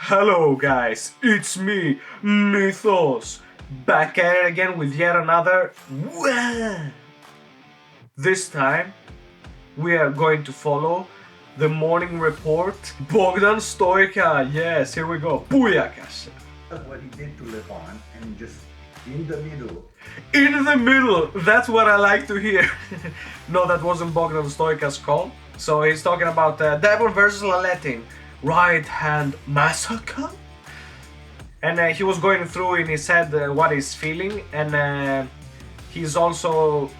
Hello guys, it's me, Mythos, back at it again with yet another WAN. This time, we are going to follow the morning report. Bogdan Stoica, yes, here we go. Booyakash. That's what he did to LeBron, and just in the middle. In the middle, that's what I like to hear. No, that wasn't Bogdan Stoica's call. So he's talking about Devon versus Laletin, right hand massacre. And he was going through in his head what he's feeling, and he's also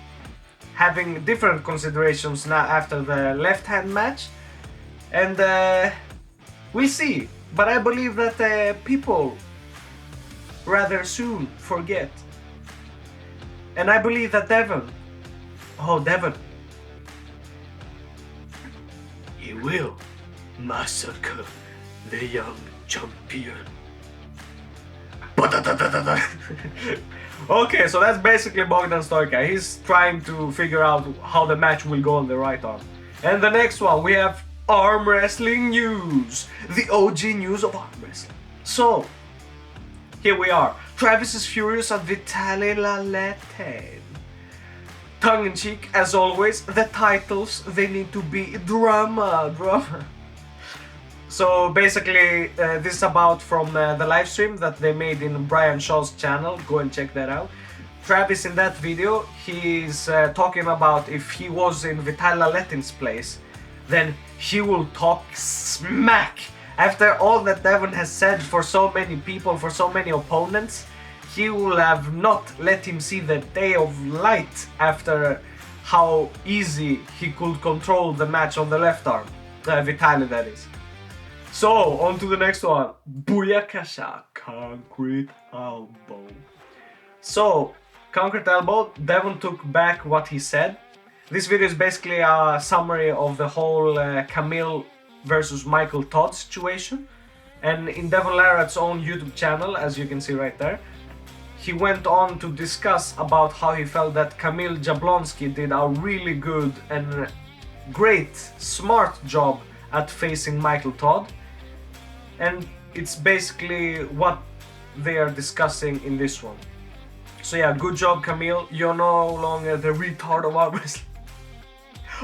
having different considerations now after the left hand match. And we'll see. But I believe that people rather soon forget. And I believe that Devon, he will massacre the young champion. Okay, so that's basically Bogdan Stoica. He's trying to figure out how the match will go on the right arm. And the next one, we have arm wrestling news. The OG news of arm wrestling. So, here we are. Travis is furious at Vitaly Laletin. Tongue-in-cheek, as always, the titles, they need to be drama. So basically, this is about from the live stream that they made in Brian Shaw's channel. Go and check that out. Travis, in that video, he's talking about if he was in Vitaly Laletin's place, then he will talk smack. After all that Devon has said for so many people, for so many opponents, he will have not let him see the day of light after how easy he could control the match on the left arm. Vitaly, that is. So, on to the next one. Booyakasha, concrete elbow. So, concrete elbow, Devon took back what he said. This video is basically a summary of the whole Camille versus Michael Todd situation. And in Devon Larratt's own YouTube channel, as you can see right there, he went on to discuss about how he felt that Kamil Jablonski did a really good and great, smart job at facing Michael Todd. And it's basically what they are discussing in this one. So yeah, good job Camille, you're no longer the retard of arm wrestling.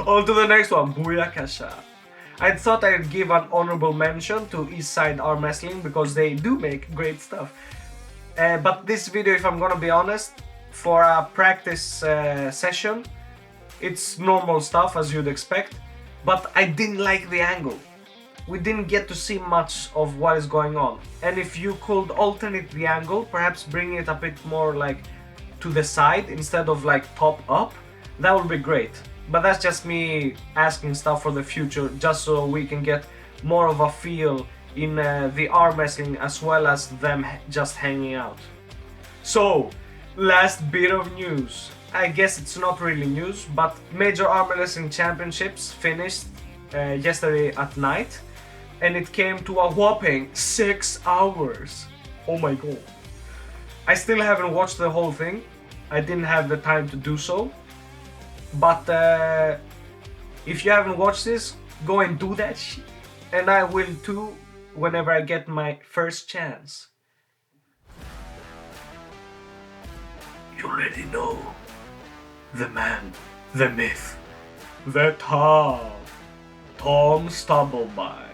On to the next one, Booyakasha. I thought I'd give an honorable mention to East Side Arm Wrestling because they do make great stuff. But this video, if I'm gonna be honest, for a practice session, it's normal stuff as you'd expect, but I didn't like the angle. We didn't get to see much of what is going on. And if you could alternate the angle, perhaps bring it a bit more like to the side instead of like top up, that would be great. But that's just me asking stuff for the future, just so we can get more of a feel in the arm wrestling as well as them just hanging out. So, last bit of news. I guess it's not really news, but Major Arm Wrestling Championships finished yesterday at night, and it came to a whopping 6 hours. Oh my god. I still haven't watched the whole thing. I didn't have the time to do so. But if you haven't watched this, go and do that shit. And I will too whenever I get my first chance. You already know. The man, the myth, the Tom Stubblebine.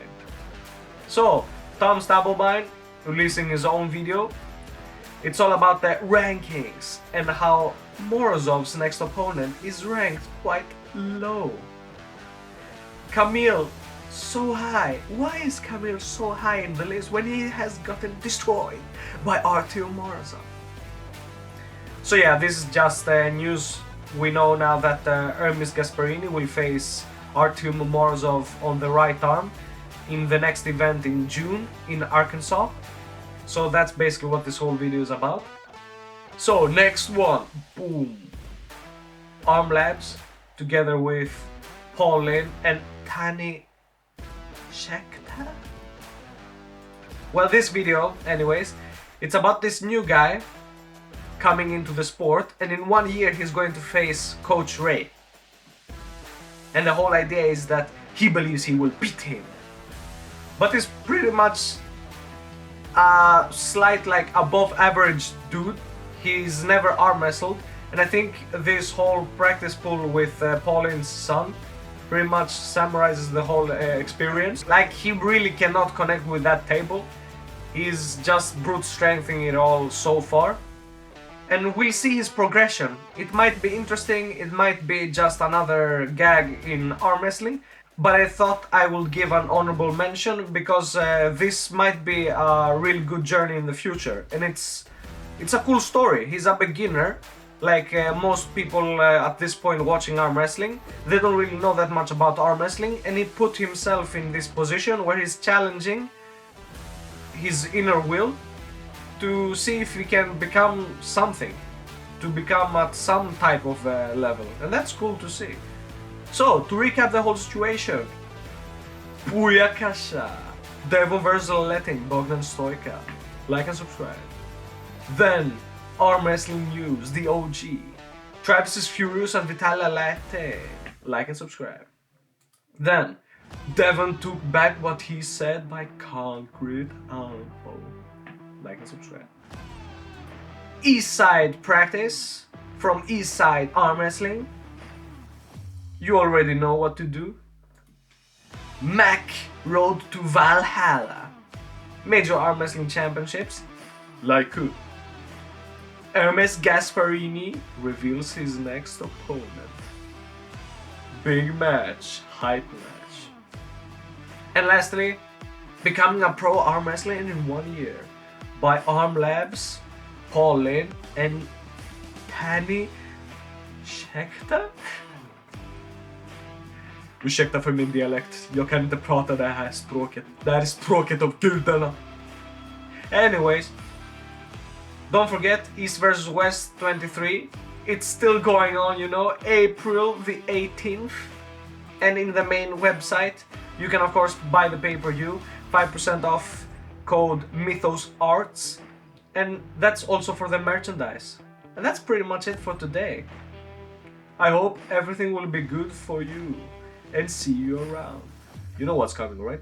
So, Tom Stubblebine releasing his own video. It's all about the rankings and how Morozov's next opponent is ranked quite low. Camille, so high. Why is Camille so high in the list when he has gotten destroyed by Artyom Morozov? So yeah, this is just news. We know now that Hermes Gasparini will face Artyom Morozov on the right arm in the next event in June in Arkansas. So that's basically what this whole video is about. So next one, boom. Arm Labs together with Paul Lynn and Tani Shekta. Well, this video, anyways, it's about this new guy coming into the sport, and in 1 year he's going to face Coach Ray. And the whole idea is that he believes he will beat him. But it's pretty much a slight, like, above average dude. He's never arm wrestled, and I think this whole practice pool with Pauline's son pretty much summarizes the whole experience. Like, he really cannot connect with that table. He's just brute strengthening it all so far. And we'll see his progression. It might be interesting, it might be just another gag in arm wrestling, but I thought I would give an honorable mention because this might be a real good journey in the future. And it's a cool story. He's a beginner, like most people at this point watching arm wrestling. They don't really know that much about arm wrestling, and he put himself in this position where he's challenging his inner will to see if he can become something, to become at some type of level, and that's cool to see. So, to recap the whole situation, Booyakasha, Devon vs. Letting, Bogdan Stoica, like and subscribe. Then, arm wrestling news, the OG, Travis is furious and Vitalia Latte, like and subscribe. Then, Devon took back what he said by concrete elbow, like and subscribe. Eastside practice from Eastside Arm Wrestling. You already know what to do. Mac Road to Valhalla. Major Arm Wrestling Championships. Like who? Hermes Gasparini reveals his next opponent. Big match, hype match. And lastly, becoming a pro arm wrestler in 1 year by Arm Labs, Pauline and Penny Ursäkta? Ursäkta för min dialekt, jag kan inte prata det här språket. Det här är språket av gudarna. Anyways, don't forget East vs West 23. It's still going on, you know, April the 18th. And in the main website, you can of course buy the pay-per-view, 5% off, code MythosArts. And that's also for the merchandise. And that's pretty much it for today. I hope everything will be good for you. And see you around. You know what's coming, right?